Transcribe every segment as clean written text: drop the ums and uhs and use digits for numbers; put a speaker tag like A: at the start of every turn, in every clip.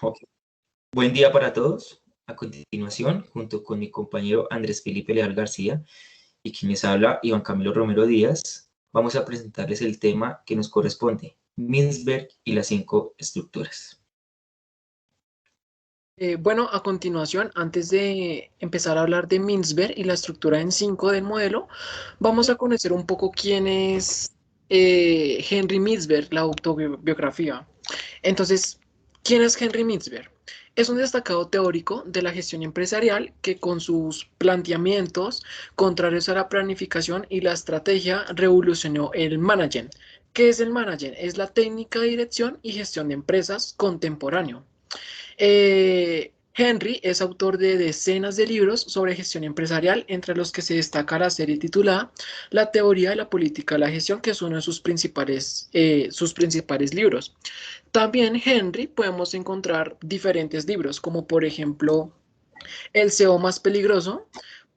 A: Ok. Buen día para todos. A continuación, junto con mi compañero Andrés Felipe Leal García y quien les habla, Iván Camilo Romero Díaz, vamos a presentarles el tema que nos corresponde, Mintzberg y las 5 estructuras.
B: Bueno, a continuación, antes de empezar a hablar de Mintzberg y la estructura en 5 del modelo, vamos a conocer un poco quién es Henry Mintzberg, la autobiografía. Entonces, ¿quién es Henry Mintzberg? Es un destacado teórico de la gestión empresarial que con sus planteamientos contrarios a la planificación y la estrategia revolucionó el management. ¿Qué es el management? Es la técnica de dirección y gestión de empresas contemporáneo. Henry es autor de decenas de libros sobre gestión empresarial, entre los que se destaca la serie titulada La teoría de la política de la gestión, que es uno de sus principales libros. También Henry podemos encontrar diferentes libros, como por ejemplo El CEO más peligroso.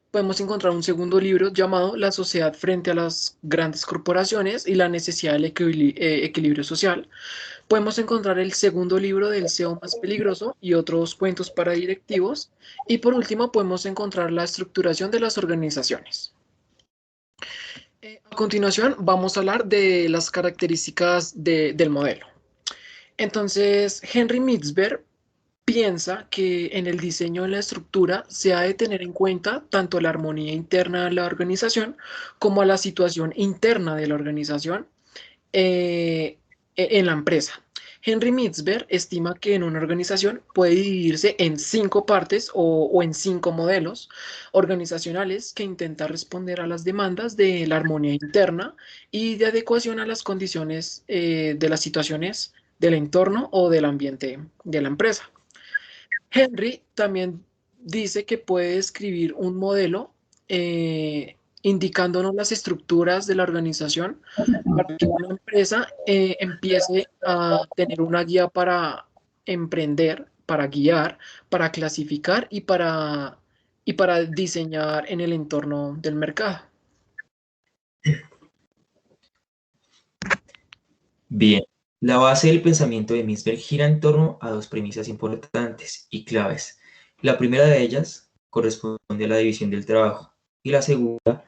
B: Podemos encontrar un segundo libro llamado La sociedad frente a las grandes corporaciones y la necesidad del equilibrio social. Podemos encontrar el segundo libro del SEO más peligroso y otros cuentos para directivos. Y por último, podemos encontrar la estructuración de las organizaciones. A continuación, vamos a hablar de las características del modelo. Entonces, Henry Mintzberg piensa que en el diseño de la estructura se ha de tener en cuenta tanto la armonía interna de la organización como la situación interna de la organización en la empresa. Henry Mintzberg estima que en una organización puede dividirse en 5 partes o en 5 modelos organizacionales que intentan responder a las demandas de la armonía interna y de adecuación a las condiciones de las situaciones del entorno o del ambiente de la empresa. Henry también dice que puede describir un modelo indicándonos las estructuras de la organización para que una empresa empiece a tener una guía para emprender, para guiar, para clasificar y para diseñar en el entorno del mercado.
A: Bien, la base del pensamiento de Mintzberg gira en torno a dos premisas importantes y claves. La primera de ellas corresponde a la división del trabajo y la segunda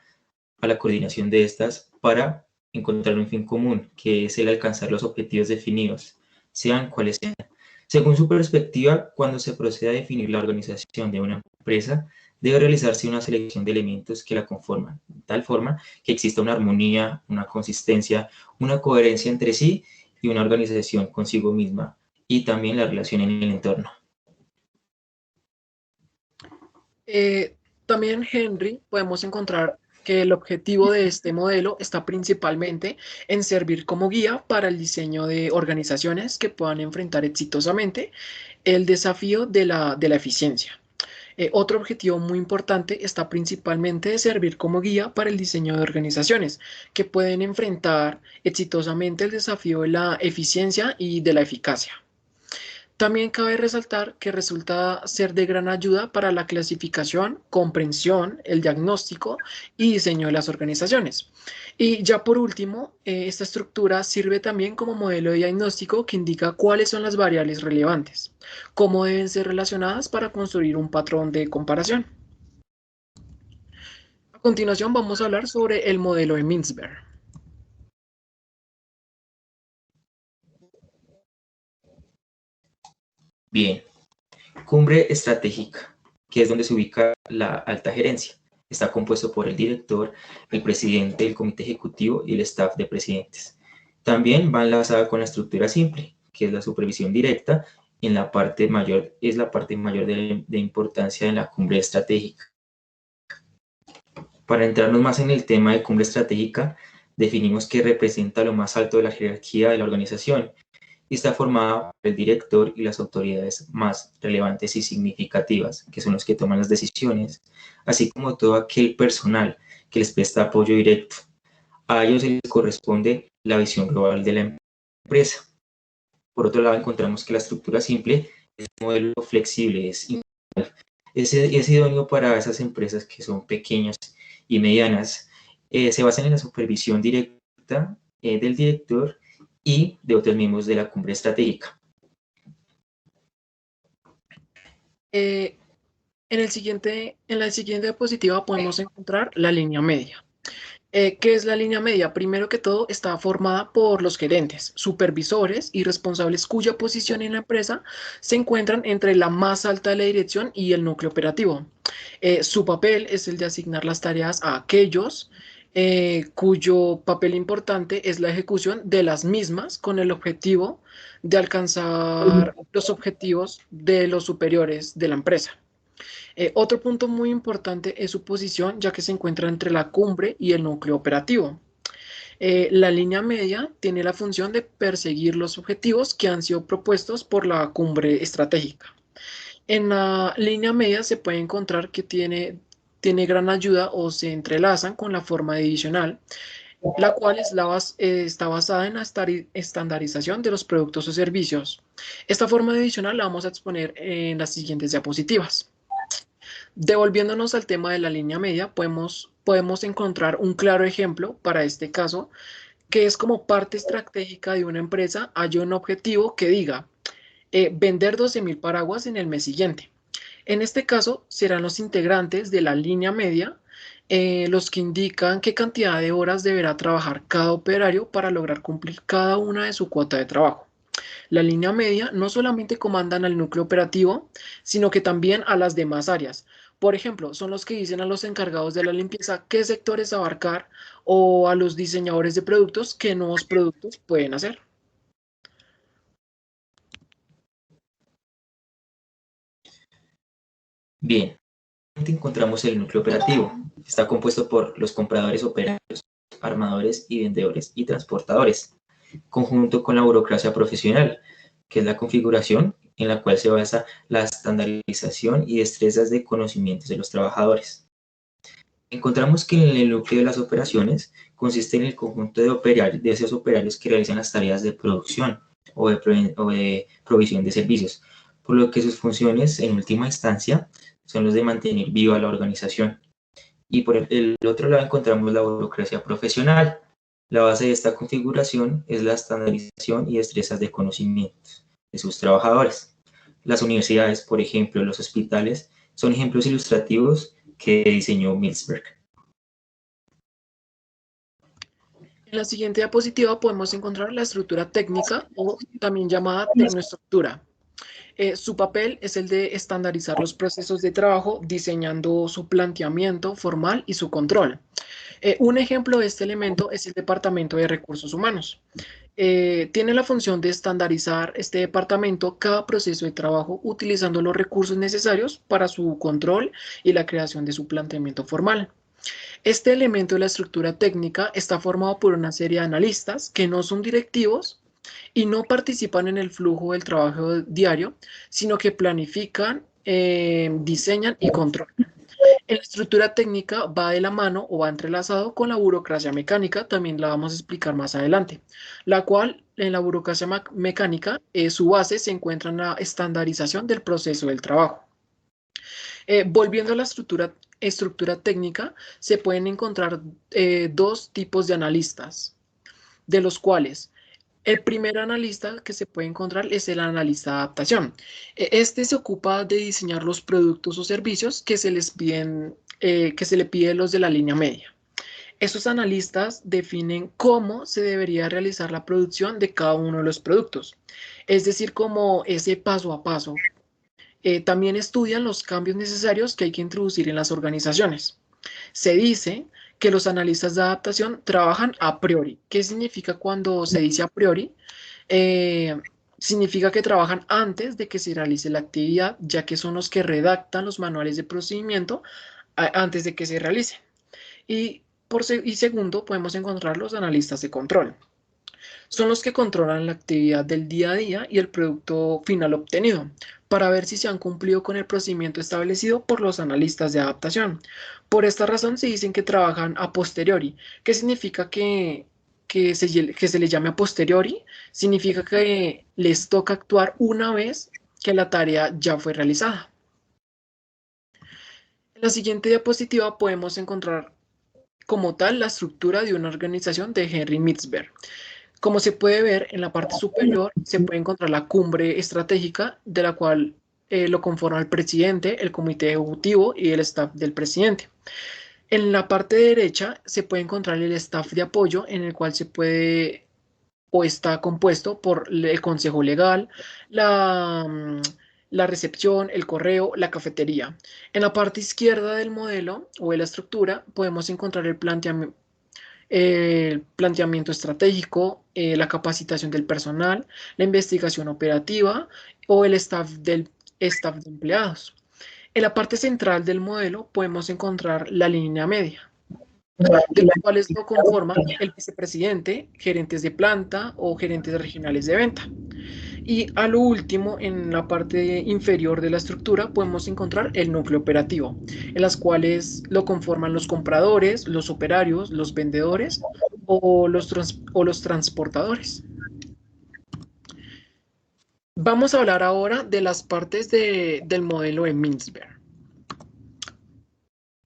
A: a la coordinación de estas para encontrar un fin común, que es el alcanzar los objetivos definidos, sean cuales sean. Según su perspectiva, cuando se procede a definir la organización de una empresa, debe realizarse una selección de elementos que la conforman, de tal forma que exista una armonía, una consistencia, una coherencia entre sí y una organización consigo misma, y también la relación en el entorno.
B: Eh, También Henry podemos encontrar que el objetivo de este modelo está principalmente en servir como guía para el diseño de organizaciones que puedan enfrentar exitosamente el desafío de la eficiencia. Otro objetivo muy importante está principalmente de servir como guía para el diseño de organizaciones que pueden enfrentar exitosamente el desafío de la eficiencia y de la eficacia. También cabe resaltar que resulta ser de gran ayuda para la clasificación, comprensión, el diagnóstico y diseño de las organizaciones. Y ya por último, esta estructura sirve también como modelo de diagnóstico que indica cuáles son las variables relevantes, cómo deben ser relacionadas para construir un patrón de comparación. A continuación vamos a hablar sobre el modelo de Mintzberg.
A: Bien, cumbre estratégica, que es donde se ubica la alta gerencia. Está compuesto por el director, el presidente, el comité ejecutivo y el staff de presidentes. También va enlazada con la estructura simple, que es la supervisión directa, en la parte mayor, es la parte mayor de importancia en la cumbre estratégica. Para entrarnos más en el tema de cumbre estratégica, definimos que representa lo más alto de la jerarquía de la organización y está formada por el director y las autoridades más relevantes y significativas, que son los que toman las decisiones, así como todo aquel personal que les presta apoyo directo. A ellos se les corresponde la visión global de la empresa. Por otro lado, encontramos que la estructura simple es un modelo flexible, es idóneo para esas empresas que son pequeñas y medianas. Se basan en la supervisión directa del director y de otros miembros de la cumbre estratégica.
B: Eh, en la siguiente diapositiva podemos encontrar la línea media. ¿Qué es la línea media? Primero que todo, está formada por los gerentes, supervisores y responsables cuya posición en la empresa se encuentran entre la más alta de la dirección y el núcleo operativo. Su papel es el de asignar las tareas a aquellos cuyo papel importante es la ejecución de las mismas con el objetivo de alcanzar los objetivos de los superiores de la empresa. Otro punto muy importante es su posición, ya que se encuentra entre la cumbre y el núcleo operativo. La línea media tiene la función de perseguir los objetivos que han sido propuestos por la cumbre estratégica. En la línea media se puede encontrar que tiene gran ayuda o se entrelazan con la forma divisional, la cual está basada en la estandarización de los productos o servicios. Esta forma divisional la vamos a exponer en las siguientes diapositivas. Devolviéndonos al tema de la línea media, podemos encontrar un claro ejemplo para este caso, que es como parte estratégica de una empresa hay un objetivo que diga vender 12.000 paraguas en el mes siguiente. En este caso, serán los integrantes de la línea media los que indican qué cantidad de horas deberá trabajar cada operario para lograr cumplir cada una de su cuota de trabajo. La línea media no solamente comandan al núcleo operativo, sino que también a las demás áreas. Por ejemplo, son los que dicen a los encargados de la limpieza qué sectores abarcar o a los diseñadores de productos qué nuevos productos pueden hacer.
A: Bien, encontramos el núcleo operativo. Está compuesto por los compradores, operarios, armadores y vendedores y transportadores, conjunto con la burocracia profesional, que es la configuración en la cual se basa la estandarización y destrezas de conocimientos de los trabajadores. Encontramos que en el núcleo de las operaciones consiste en el conjunto de esos operarios que realizan las tareas de producción o de provisión de servicios, por lo que sus funciones en última instancia son los de mantener viva la organización. Y por el otro lado encontramos la burocracia profesional. La base de esta configuración es la estandarización y destrezas de conocimientos de sus trabajadores. Las universidades, por ejemplo, los hospitales, son ejemplos ilustrativos que diseñó Milsberg.
B: En la siguiente diapositiva podemos encontrar la estructura técnica o también llamada tecnoestructura. Su papel es el de estandarizar los procesos de trabajo, diseñando su planteamiento formal y su control. Un ejemplo de este elemento es el Departamento de Recursos Humanos. Tiene la función de estandarizar este departamento cada proceso de trabajo utilizando los recursos necesarios para su control y la creación de su planteamiento formal. Este elemento de la estructura técnica está formado por una serie de analistas que no son directivos y no participan en el flujo del trabajo diario, sino que planifican, diseñan y controlan. En la estructura técnica va de la mano o va entrelazado con la burocracia mecánica, también la vamos a explicar más adelante, la cual en la burocracia mecánica su base se encuentra en la estandarización del proceso del trabajo. Volviendo a la estructura técnica, se pueden encontrar dos tipos de analistas, de los cuales el primer analista que se puede encontrar es el analista de adaptación. Este se ocupa de diseñar los productos o servicios que se les piden, que se le pide a los de la línea media. Estos analistas definen cómo se debería realizar la producción de cada uno de los productos, es decir, como ese paso a paso. También estudian los cambios necesarios que hay que introducir en las organizaciones. Se dice que los analistas de adaptación trabajan a priori. ¿Qué significa cuando se dice a priori? Eh, Significa que trabajan antes de que se realice la actividad, ya que son los que redactan los manuales de procedimiento antes de que se realice. Y segundo, podemos encontrar los analistas de control. Son los que controlan la actividad del día a día y el producto final obtenido, para ver si se han cumplido con el procedimiento establecido por los analistas de adaptación. Por esta razón se dicen que trabajan a posteriori. ¿Qué significa que se le llame a posteriori? Significa que les toca actuar una vez que la tarea ya fue realizada. En la siguiente diapositiva podemos encontrar como tal la estructura de una organización de Henry Mitzberg. Como se puede ver en la parte superior, se puede encontrar la cumbre estratégica de la cual lo conforma el presidente, el comité ejecutivo y el staff del presidente. En la parte derecha se puede encontrar el staff de apoyo, en el cual se puede o está compuesto por el consejo legal, la recepción, el correo, la cafetería. En la parte izquierda del modelo o de la estructura podemos encontrar el planteamiento estratégico, la capacitación del personal, la investigación operativa o el staff de empleados. En la parte central del modelo podemos encontrar la línea media, de los cuales lo conforman el vicepresidente, gerentes de planta o gerentes regionales de venta. Y a lo último, en la parte inferior de la estructura, podemos encontrar el núcleo operativo, en las cuales lo conforman los compradores, los operarios, los vendedores o los transportadores. Vamos a hablar ahora de las partes del modelo de Mintzberg.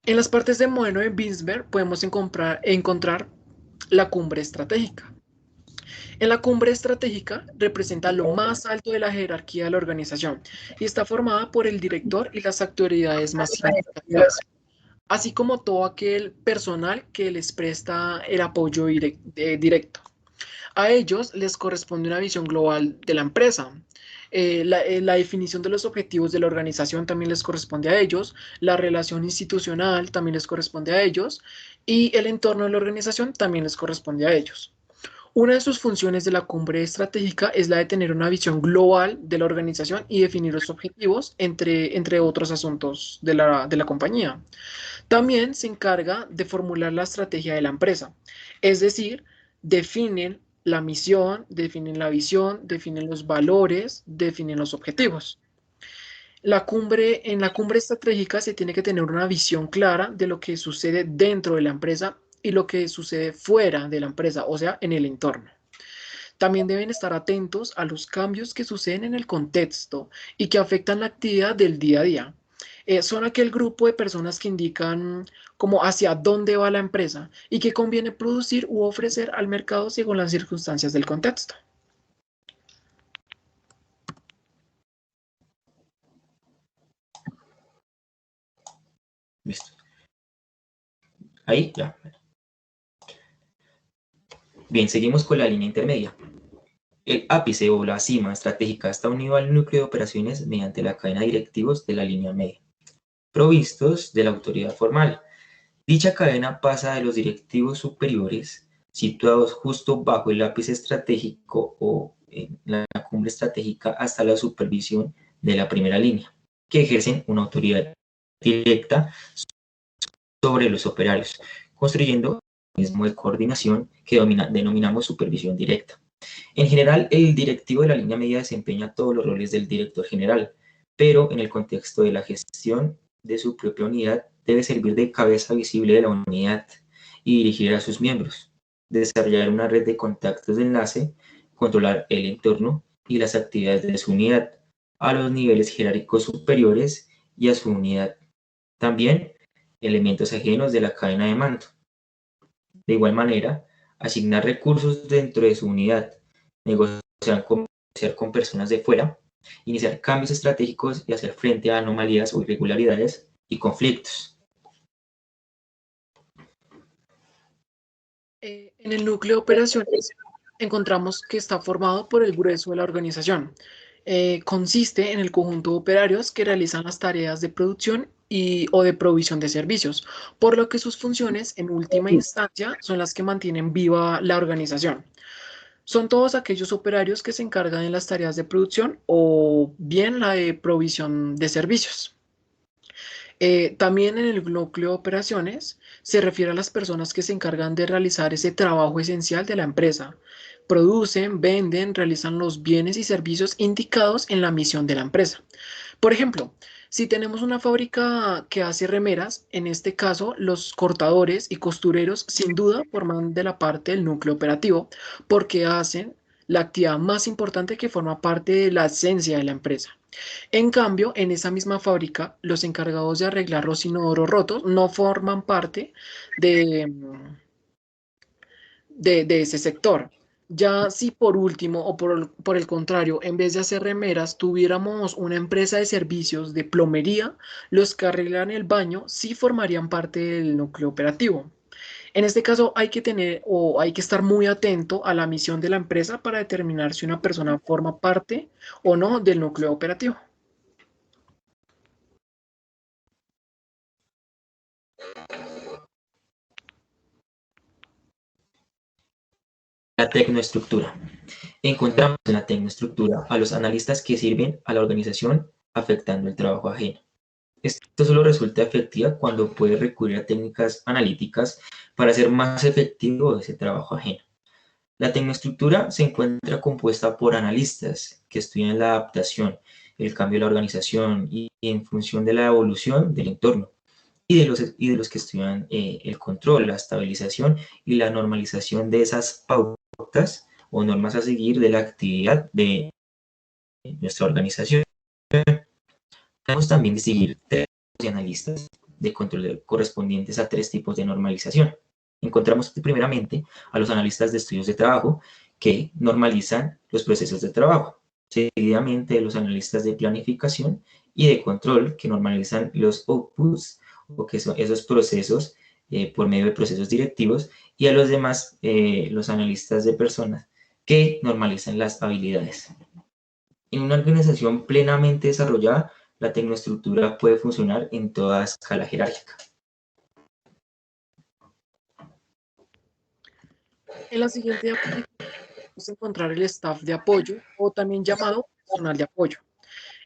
B: En las partes del modelo de Mintzberg podemos encontrar la cumbre estratégica. En la cumbre estratégica representa lo más alto de la jerarquía de la organización y está formada por el director y las autoridades más significativas, así como todo aquel personal que les presta el apoyo directo. A ellos les corresponde una visión global de la empresa. La definición de los objetivos de la organización también les corresponde a ellos, la relación institucional también les corresponde a ellos y el entorno de la organización también les corresponde a ellos. Una de sus funciones de la cumbre estratégica es la de tener una visión global de la organización y definir los objetivos, entre otros asuntos de la compañía. También se encarga de formular la estrategia de la empresa, es decir, definen la misión, definen la visión, definen los valores, definen los objetivos. En la cumbre estratégica se tiene que tener una visión clara de lo que sucede dentro de la empresa y lo que sucede fuera de la empresa, o sea, en el entorno. También deben estar atentos a los cambios que suceden en el contexto y que afectan la actividad del día a día. Son aquel grupo de personas que indican como hacia dónde va la empresa y qué conviene producir u ofrecer al mercado según las circunstancias del contexto.
A: Listo. Ahí ya. Bien, seguimos con la línea intermedia. El ápice o la cima estratégica está unido al núcleo de operaciones mediante la cadena de directivos de la línea media, provistos de la autoridad formal. Dicha cadena pasa de los directivos superiores, situados justo bajo el ápice estratégico o en la cumbre estratégica, hasta la supervisión de la primera línea, que ejercen una autoridad directa sobre los operarios, construyendo un mecanismo de coordinación que denominamos supervisión directa. En general, el directivo de la línea media desempeña todos los roles del director general, pero en el contexto de la gestión de su propia unidad debe servir de cabeza visible de la unidad y dirigir a sus miembros, desarrollar una red de contactos de enlace, controlar el entorno y las actividades de su unidad a los niveles jerárquicos superiores y a su unidad. También elementos ajenos de la cadena de mando. De igual manera, asignar recursos dentro de su unidad, negociar con personas de fuera, iniciar cambios estratégicos y hacer frente a anomalías o irregularidades y conflictos.
B: En el núcleo de operaciones encontramos que está formado por el grueso de la organización. Consiste en el conjunto de operarios que realizan las tareas de producción o de provisión de servicios, por lo que sus funciones en última instancia son las que mantienen viva la organización. Son todos aquellos operarios que se encargan de las tareas de producción o bien la de provisión de servicios. También en el núcleo de operaciones se refiere a las personas que se encargan de realizar ese trabajo esencial de la empresa. Producen, venden, realizan los bienes y servicios indicados en la misión de la empresa. Por ejemplo, si tenemos una fábrica que hace remeras, en este caso los cortadores y costureros sin duda forman de la parte del núcleo operativo porque hacen la actividad más importante que forma parte de la esencia de la empresa. En cambio, en esa misma fábrica, los encargados de arreglar los inodoros rotos no forman parte de, de ese sector. Ya si por último o por el contrario, en vez de hacer remeras, tuviéramos una empresa de servicios de plomería, los que arreglan el baño sí formarían parte del núcleo operativo. En este caso hay que tener o hay que estar muy atento a la misión de la empresa para determinar si una persona forma parte o no del núcleo operativo.
A: La tecnoestructura. Encontramos en la tecnoestructura a los analistas que sirven a la organización afectando el trabajo ajeno. Esto solo resulta efectiva cuando puede recurrir a técnicas analíticas para hacer más efectivo ese trabajo ajeno. La tecnoestructura se encuentra compuesta por analistas que estudian la adaptación, el cambio de la organización y en función de la evolución del entorno, y de los que estudian el control, la estabilización y la normalización de esas pautas o normas a seguir de la actividad de nuestra organización. Podemos también distinguir tres tipos de analistas de control correspondientes a tres tipos de normalización. Encontramos primeramente a los analistas de estudios de trabajo que normalizan los procesos de trabajo. Seguidamente los analistas de planificación y de control que normalizan los outputs o que son esos procesos por medio de procesos directivos, y a los demás, los analistas de personas que normalizan las habilidades. En una organización plenamente desarrollada, la tecnoestructura puede funcionar en toda escala jerárquica.
B: En la siguiente diapositiva vamos a encontrar el staff de apoyo o también llamado personal de apoyo.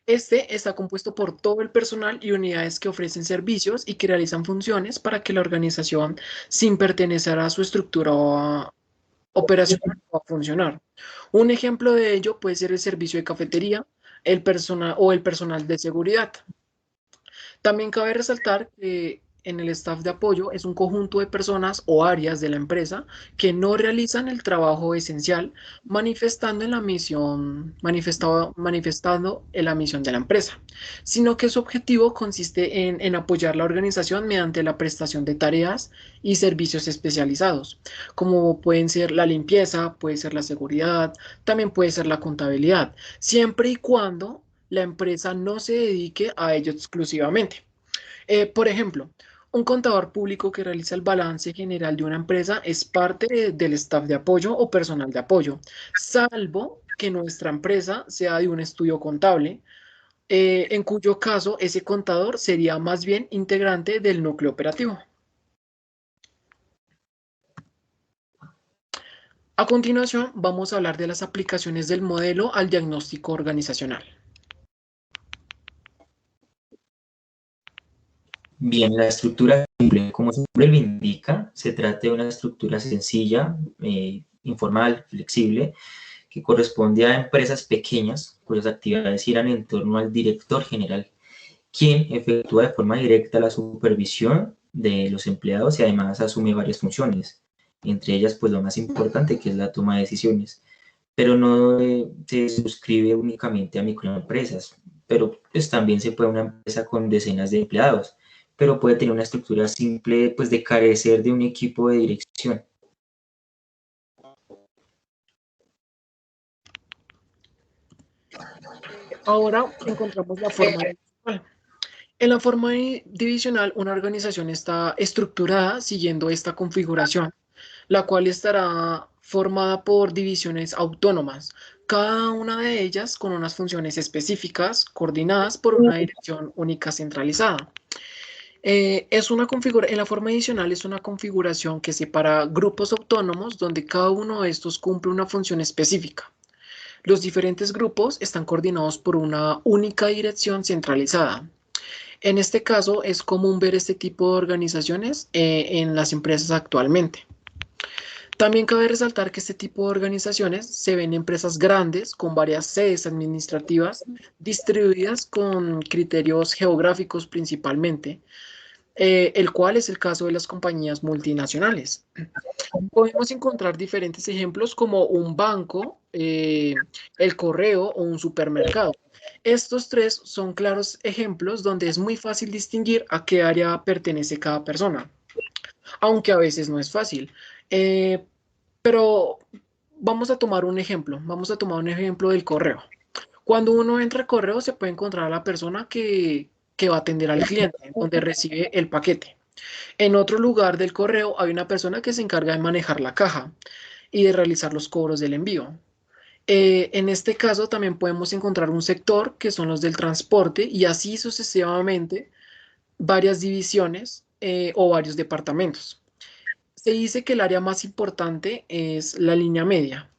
B: Este está compuesto por todo el personal y unidades que ofrecen servicios y que realizan funciones para que la organización, sin pertenecer a su estructura operacional, pueda funcionar. Un ejemplo de ello puede ser el servicio de cafetería, el personal o el personal de seguridad. También cabe resaltar que en el staff de apoyo es un conjunto de personas o áreas de la empresa que no realizan el trabajo esencial, manifestando en la misión de la empresa, sino que su objetivo consiste en apoyar la organización mediante la prestación de tareas y servicios especializados, como pueden ser la limpieza, puede ser la seguridad, también puede ser la contabilidad, siempre y cuando la empresa no se dedique a ello exclusivamente. Por ejemplo, un contador público que realiza el balance general de una empresa es parte del staff de apoyo o personal de apoyo, salvo que nuestra empresa sea de un estudio contable, en cuyo caso ese contador sería más bien integrante del núcleo operativo. A continuación, vamos a hablar de las aplicaciones del modelo al diagnóstico organizacional.
A: Bien, la estructura simple, como su nombre lo indica, se trata de una estructura sencilla, informal, flexible, que corresponde a empresas pequeñas cuyas actividades giran en torno al director general, quien efectúa de forma directa la supervisión de los empleados y además asume varias funciones, entre ellas pues lo más importante que es la toma de decisiones, pero no se suscribe únicamente a microempresas, pero pues también se puede una empresa con decenas de empleados, pero puede tener una estructura simple pues de carecer de un equipo de dirección.
B: Ahora encontramos la forma divisional. En la forma divisional, una organización está estructurada siguiendo esta configuración, la cual estará formada por divisiones autónomas, cada una de ellas con unas funciones específicas coordinadas por una dirección única centralizada. En la forma adicional es una configuración que separa grupos autónomos donde cada uno de estos cumple una función específica. Los diferentes grupos están coordinados por una única dirección centralizada. En este caso es común ver este tipo de organizaciones en las empresas actualmente. También cabe resaltar que este tipo de organizaciones se ven en empresas grandes con varias sedes administrativas distribuidas con criterios geográficos principalmente, el cual es el caso de las compañías multinacionales. Podemos encontrar diferentes ejemplos como un banco, el correo o un supermercado. Estos tres son claros ejemplos donde es muy fácil distinguir a qué área pertenece cada persona, aunque a veces no es fácil. Eh, pero vamos a tomar un ejemplo. Vamos a tomar un ejemplo del correo. Cuando uno entra al correo se puede encontrar a la persona que va a atender al cliente, donde recibe el paquete. En otro lugar del correo hay una persona que se encarga de manejar la caja y de realizar los cobros del envío. En este caso también podemos encontrar un sector que son los del transporte y así sucesivamente varias divisiones o varios departamentos. Se dice que el área más importante es la línea media,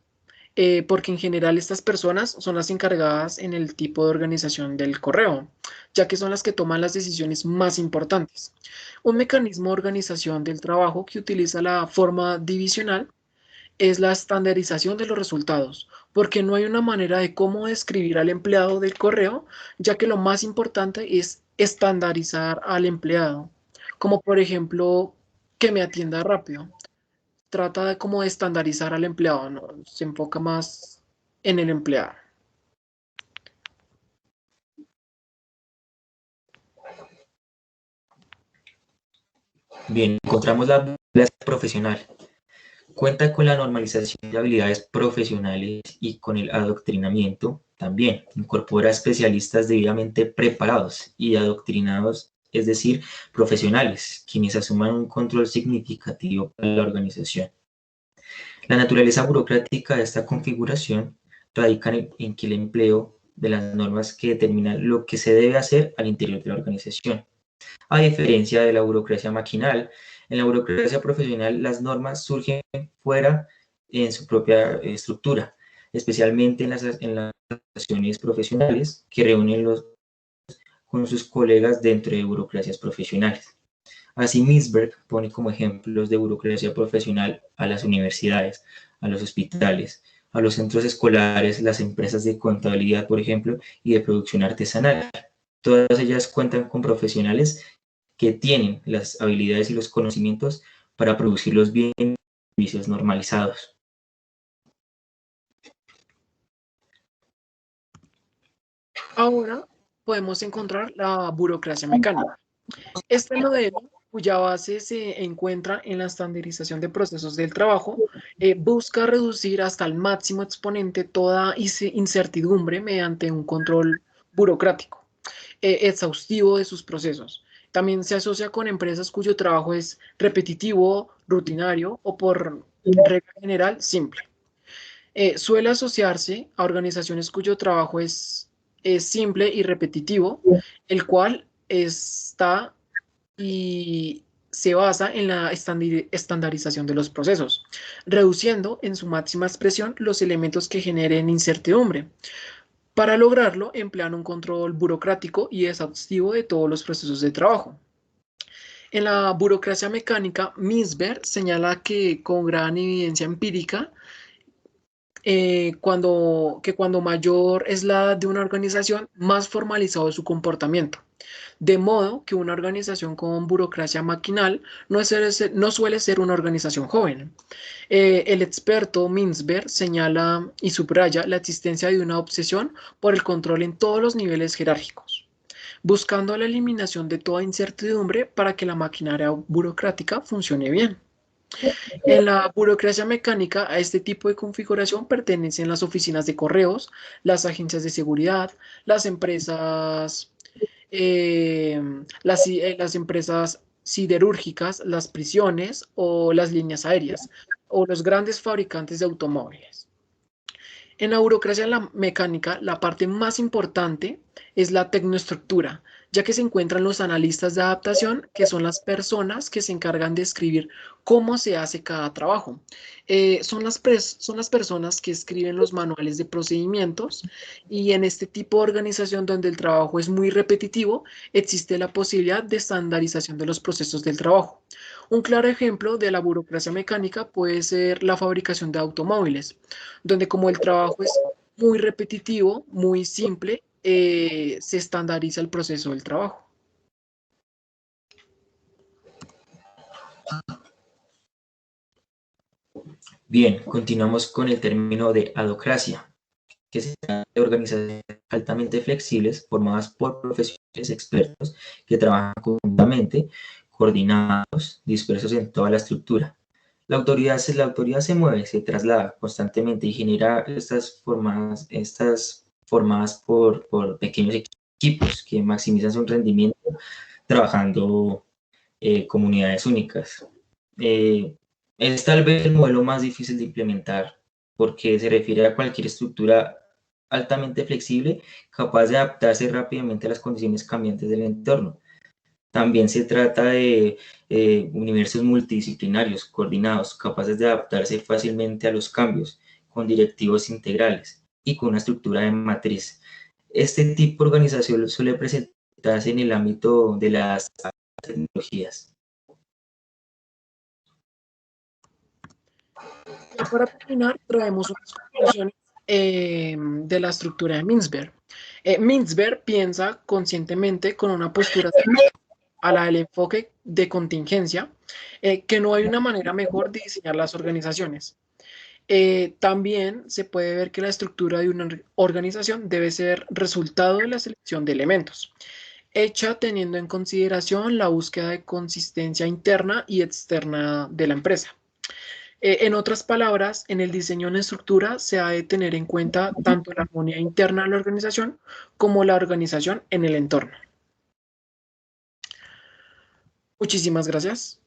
B: porque en general estas personas son las encargadas en el tipo de organización del correo, ya que son las que toman las decisiones más importantes. Un mecanismo de organización del trabajo que utiliza la forma divisional es la estandarización de los resultados, porque no hay una manera de cómo describir al empleado del correo, ya que lo más importante es estandarizar al empleado, como por ejemplo que me atienda rápido. Trata de como de estandarizar al empleado, ¿no? Se enfoca más en el empleado.
A: Bien, encontramos la habilidad profesional. Cuenta con la normalización de habilidades profesionales y con el adoctrinamiento también. Incorpora especialistas debidamente preparados y adoctrinados, es decir, profesionales, quienes asuman un control significativo para la organización. La naturaleza burocrática de esta configuración radica en que el empleo de las normas que determinan lo que se debe hacer al interior de la organización. A diferencia de la burocracia maquinal, en la burocracia profesional las normas surgen fuera en su propia estructura, especialmente en las asociaciones profesionales que reúnen con sus colegas dentro de burocracias profesionales. Así, Misberg pone como ejemplos de burocracia profesional a las universidades, a los hospitales, a los centros escolares, las empresas de contabilidad, por ejemplo, y de producción artesanal. Todas ellas cuentan con profesionales que tienen las habilidades y los conocimientos para producir los bienes y servicios normalizados.
B: Ahora podemos encontrar la burocracia mecánica. Este modelo, cuya base se encuentra en la estandarización de procesos del trabajo, busca reducir hasta el máximo exponente toda incertidumbre mediante un control burocrático exhaustivo de sus procesos. También se asocia con empresas cuyo trabajo es repetitivo, rutinario o por regla general simple. Suele asociarse a organizaciones cuyo trabajo es simple y repetitivo, el cual está y se basa en la estandarización de los procesos, reduciendo en su máxima expresión los elementos que generen incertidumbre. Para lograrlo, emplean un control burocrático y exhaustivo de todos los procesos de trabajo. En la burocracia mecánica, Misber señala que con gran evidencia empírica, cuando mayor es la edad de una organización, más formalizado es su comportamiento. De modo que una organización con burocracia maquinal no suele ser una organización joven. El experto Mintzberg señala y subraya la existencia de una obsesión por el control en todos los niveles jerárquicos, buscando la eliminación de toda incertidumbre para que la maquinaria burocrática funcione bien. En la burocracia mecánica, a este tipo de configuración pertenecen las oficinas de correos, las agencias de seguridad, las empresas, eh, las empresas siderúrgicas, las prisiones o las líneas aéreas o los grandes fabricantes de automóviles. En la burocracia mecánica, la parte más importante es la tecnoestructura, ya que se encuentran los analistas de adaptación, que son las personas que se encargan de escribir cómo se hace cada trabajo. Son las personas que escriben los manuales de procedimientos y en este tipo de organización donde el trabajo es muy repetitivo, existe la posibilidad de estandarización de los procesos del trabajo. Un claro ejemplo de la burocracia mecánica puede ser la fabricación de automóviles, donde como el trabajo es muy repetitivo, muy simple, se estandariza el proceso del trabajo.
A: Bien, continuamos con el término de adocracia, que se trata de organizaciones altamente flexibles formadas por profesionales expertos que trabajan conjuntamente, coordinados, dispersos en toda la estructura. La autoridad se mueve, se traslada constantemente y genera estas formadas por pequeños equipos que maximizan su rendimiento trabajando comunidades únicas. Es tal vez el modelo más difícil de implementar porque se refiere a cualquier estructura altamente flexible, capaz de adaptarse rápidamente a las condiciones cambiantes del entorno. También se trata de universos multidisciplinarios, coordinados, capaces de adaptarse fácilmente a los cambios, con directivos integrales y con una estructura de matriz. Este tipo de organización suele presentarse en el ámbito de las tecnologías.
B: Para terminar, traemos unas conclusiones de la estructura de Mintzberg. Mintzberg piensa conscientemente con una postura a la del enfoque de contingencia, que no hay una manera mejor de diseñar las organizaciones. También se puede ver que la estructura de una organización debe ser resultado de la selección de elementos, hecha teniendo en consideración la búsqueda de consistencia interna y externa de la empresa. En otras palabras, en el diseño de una estructura se ha de tener en cuenta tanto la armonía interna de la organización como la organización en el entorno. Muchísimas gracias.